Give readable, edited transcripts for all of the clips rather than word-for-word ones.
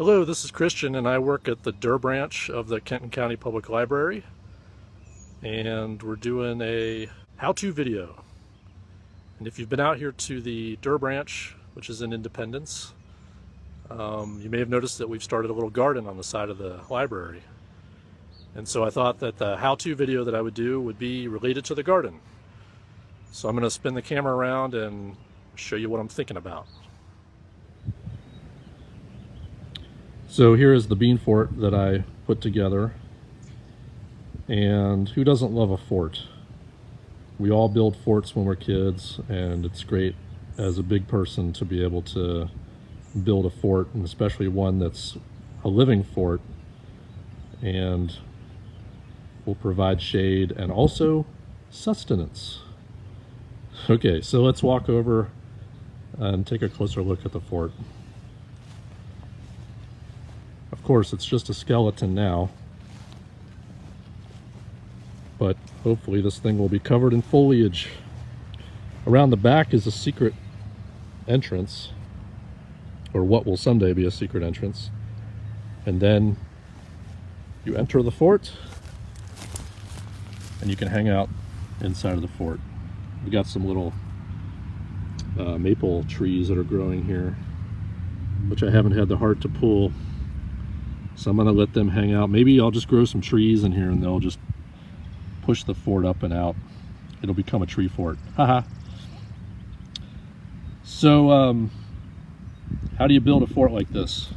Hello, this is Christian and I work at the Durr Branch of the Kenton County Public Library, and we're doing a how-to video. And if you've been out here to the Durr Branch, which is in Independence, you may have noticed that we've started a little garden on the side of the library. And so I thought that the how-to video that I would do would be related to the garden. So I'm going to spin the camera around and show you what I'm thinking about. So here is the bean fort that I put together, and who doesn't love a fort? We all build forts when we're kids, and it's great as a big person to be able to build a fort, and especially one that's a living fort and will provide shade and also sustenance. Okay, so let's walk over and take a closer look at the fort. Of course, it's just a skeleton now, but hopefully this thing will be covered in foliage. Around the back is a secret entrance, or what will someday be a secret entrance. And then you enter the fort, and you can hang out inside of the fort. We got some little maple trees that are growing here, which I haven't had the heart to pull. So I'm gonna let them hang out. Maybe I'll just grow some trees in here and they'll just push the fort up and out. It'll become a tree fort. Haha. So how do you build a fort like this?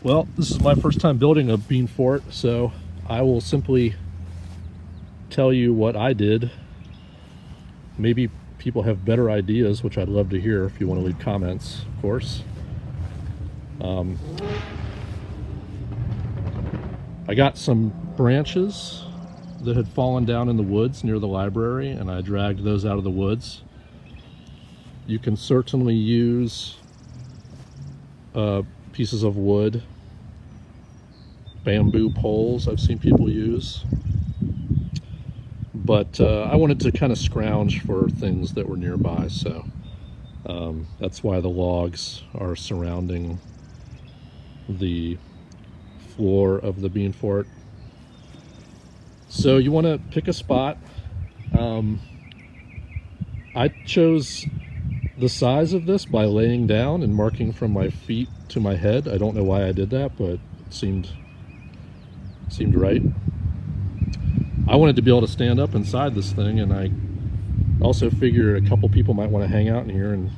Well, this is my first time building a bean fort, so I will simply tell you what I did. Maybe people have better ideas, which I'd love to hear if you want to leave comments, of course. I got some branches that had fallen down in the woods near the library, and I dragged those out of the woods. You can certainly use pieces of wood, bamboo poles I've seen people use, but I wanted to kind of scrounge for things that were nearby, so that's why the logs are surrounding the floor of the bean fort. So you want to pick a spot. I chose the size of this by laying down and marking from my feet to my head. I don't know why I did that, but it seemed right. I wanted to be able to stand up inside this thing, and I also figured a couple people might want to hang out in here, and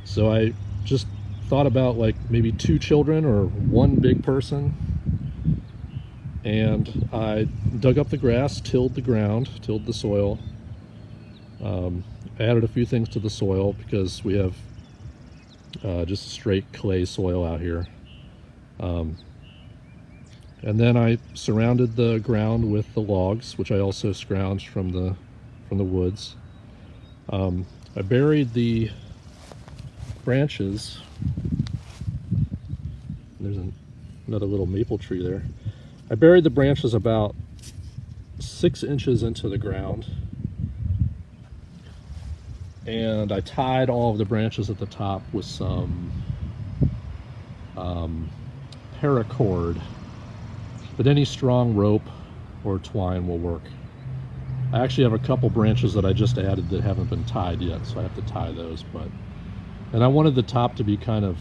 so I just thought about like maybe 2 children or 1 big person, and I dug up the grass, tilled the ground, tilled the soil, added a few things to the soil because we have just straight clay soil out here, and then I surrounded the ground with the logs, which I also scrounged from the woods. I buried the branches. There's another little maple tree there. I buried the branches about 6 inches into the ground, and I tied all of the branches at the top with some paracord, but any strong rope or twine will work. I actually have a couple branches that I just added that haven't been tied yet, so I have to tie those. And I wanted the top to be kind of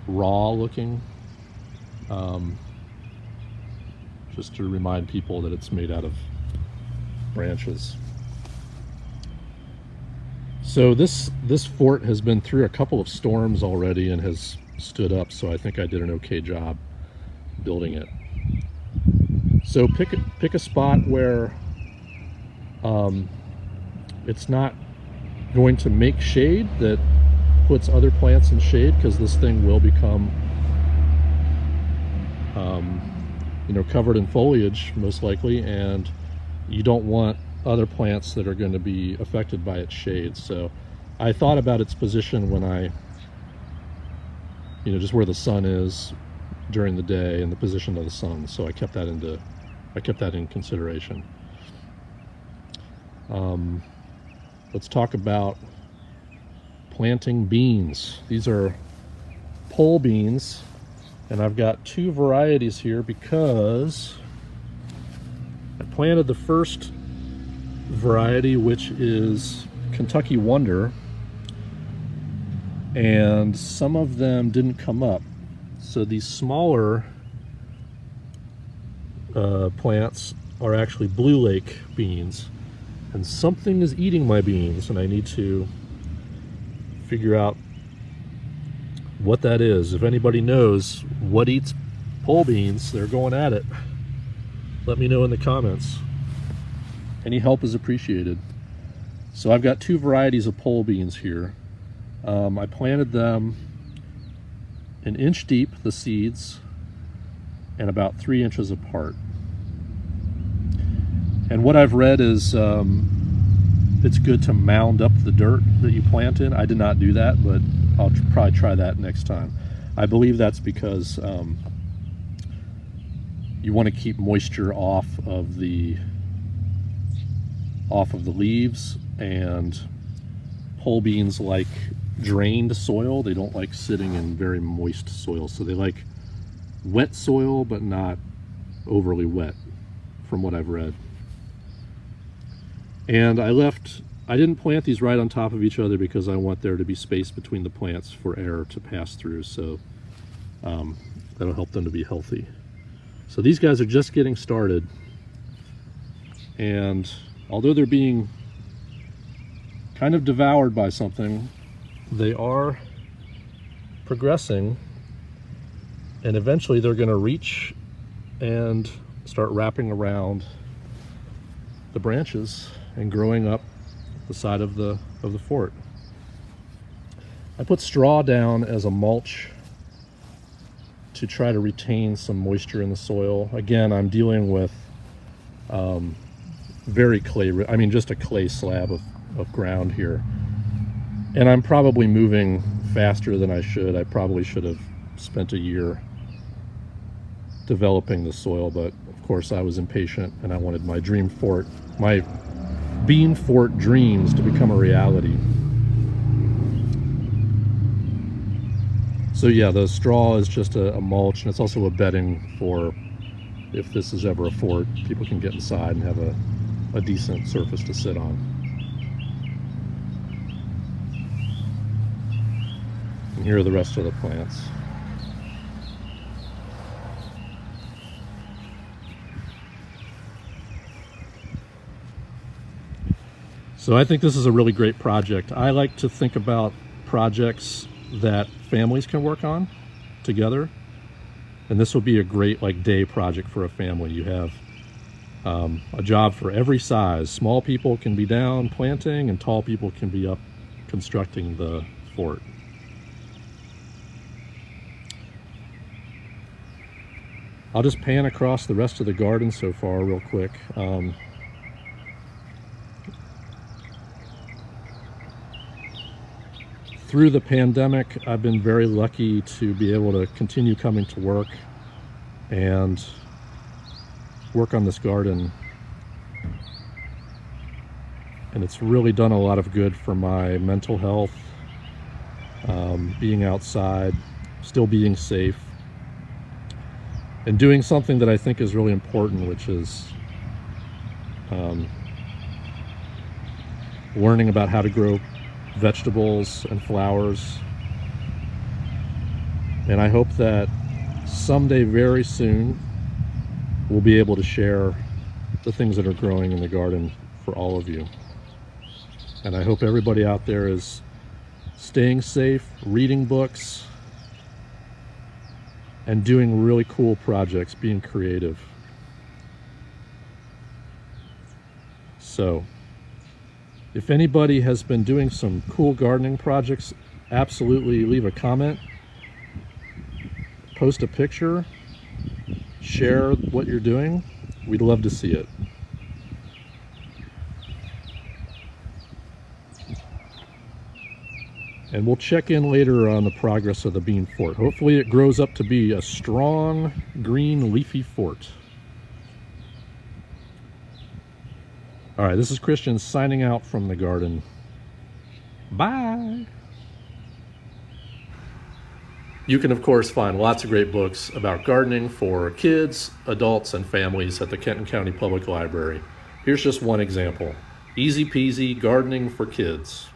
raw looking, just to remind people that it's made out of branches. So this fort has been through a couple of storms already and has stood up, so I think I did an okay job building it. So pick a spot where it's not going to make shade that puts other plants in shade, because this thing will become covered in foliage most likely, and you don't want other plants that are going to be affected by its shade. So I thought about its position when I just where the sun is during the day and the position of the sun, so I kept that in consideration. Let's talk about planting beans. These are pole beans And I've got two varieties here because I planted the first variety, which is Kentucky Wonder, and some of them didn't come up. So these smaller plants are actually Blue Lake beans, and something is eating my beans, and I need to figure out what that is. If anybody knows what eats pole beans, they're going at it. Let me know in the comments. Any help is appreciated. So I've got two varieties of pole beans here. I planted them an inch deep, the seeds, and about 3 inches apart. And what I've read is it's good to mound up the dirt that you plant in. I did not do that, but I'll probably try that next time. I believe that's because you want to keep moisture off of the leaves, and pole beans like drained soil. They don't like sitting in very moist soil, so they like wet soil but not overly wet, from what I've read. And I didn't plant these right on top of each other because I want there to be space between the plants for air to pass through, so that'll help them to be healthy. So these guys are just getting started, and although they're being kind of devoured by something, they are progressing, and eventually they're going to reach and start wrapping around the branches and growing up the side of the fort. I put straw down as a mulch to try to retain some moisture in the soil. Again, I'm dealing with very clay, just a clay slab of ground here. And I'm probably moving faster than I should. I probably should have spent a year developing the soil, but of course I was impatient and I wanted my dream fort, my bean fort dreams, to become a reality. So yeah, the straw is just a mulch, and it's also a bedding for, if this is ever a fort, people can get inside and have a decent surface to sit on. And here are the rest of the plants. So I think this is a really great project. I like to think about projects that families can work on together, and this will be a great day project for a family. You have a job for every size. Small people can be down planting, and tall people can be up constructing the fort. I'll just pan across the rest of the garden so far real quick. Through the pandemic, I've been very lucky to be able to continue coming to work and work on this garden. And it's really done a lot of good for my mental health, being outside, still being safe, and doing something that I think is really important, which is learning about how to grow vegetables and flowers. And I hope that someday, very soon, we'll be able to share the things that are growing in the garden for all of you. And I hope everybody out there is staying safe, reading books, and doing really cool projects, being creative. So, if anybody has been doing some cool gardening projects, absolutely leave a comment, post a picture, share what you're doing. We'd love to see it. And we'll check in later on the progress of the bean fort. Hopefully it grows up to be a strong, green, leafy fort. All right, this is Christian signing out from the garden. Bye. You can, of course, find lots of great books about gardening for kids, adults, and families at the Kenton County Public Library. Here's just one example. Easy peasy gardening for kids.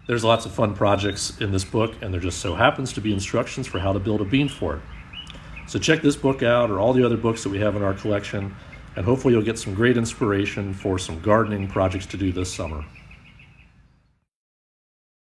There's lots of fun projects in this book, and there just so happens to be instructions for how to build a bean fort. So check this book out or all the other books that we have in our collection, and hopefully you'll get some great inspiration for some gardening projects to do this summer.